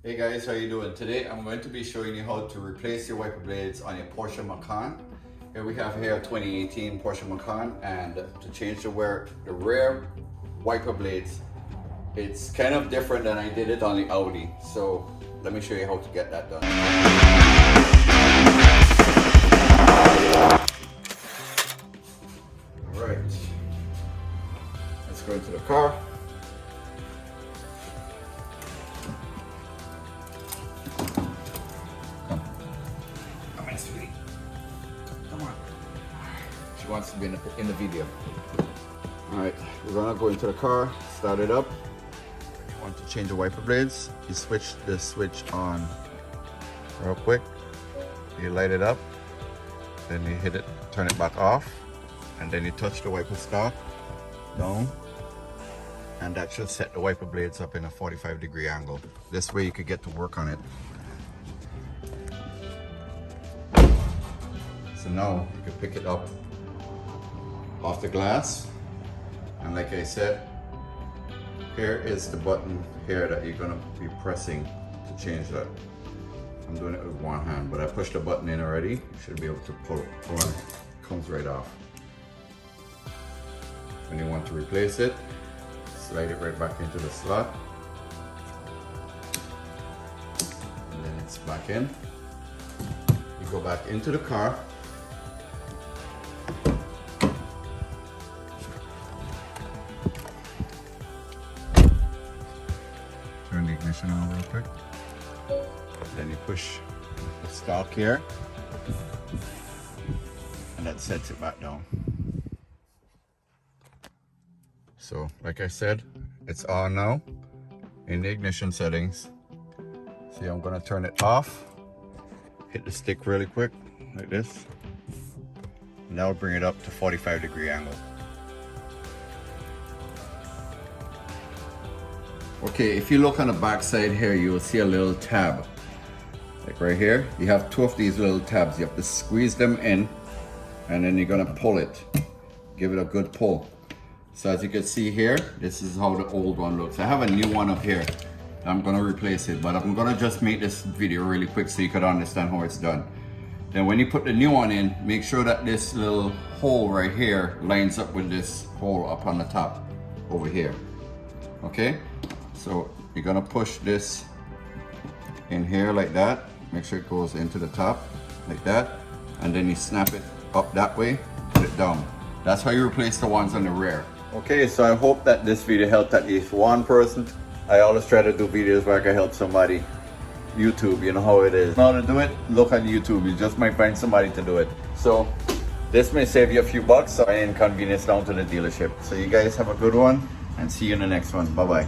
Hey guys, how you doing? Today I'm going to be showing you how to replace your wiper blades on your Porsche Macan. Here we have here a 2018 Porsche Macan, and to change the rear wiper blades, it's kind of different than I did it on the Audi. So let me show you how to get that done. All right, let's go into the car. Come on. She wants to be in the video. All right, we're gonna go into the car, start it up. If you want to change the wiper blades, you switch the switch on real quick. You light it up, then you hit it, turn it back off, and then you touch the wiper stock down, and that should set the wiper blades up in a 45-degree angle. This way you could get to work on it. So now you can pick it up off the glass, and like I said, here is the button here that you're gonna be pressing to change that. I'm doing it with one hand, but I pushed the button in already. You should be able to pull it. It comes right off. When you want to replace it, slide it right back into the slot, and then it's back in. You go back into the car. Turn the ignition on real quick. Then you push the stalk here, and that sets it back down. So, like I said, it's on now in the ignition settings. See, I'm gonna turn it off. Hit the stick really quick, like this. And that will bring it up to 45-degree angle. Okay, if you look on the back side here, you will see a little tab. Like right here, you have two of these little tabs. You have to squeeze them in, and then you're gonna pull it. Give it a good pull. So as you can see here, this is how the old one looks. I have a new one up here. I'm gonna replace it, but I'm gonna just make this video really quick so you could understand how it's done. Then when you put the new one in, make sure that this little hole right here lines up with this hole up on the top over here. Okay? So you're gonna push this in here like that. Make sure it goes into the top like that. And then you snap it up that way, put it down. That's how you replace the ones on the rear. Okay, so I hope that this video helped at least one person. I always try to do videos where I can help somebody. YouTube, you know how it is. Now to do it, look on YouTube. You just might find somebody to do it. So this may save you a few bucks or inconvenience down to the dealership. So you guys have a good one, and see you in the next one. Bye-bye.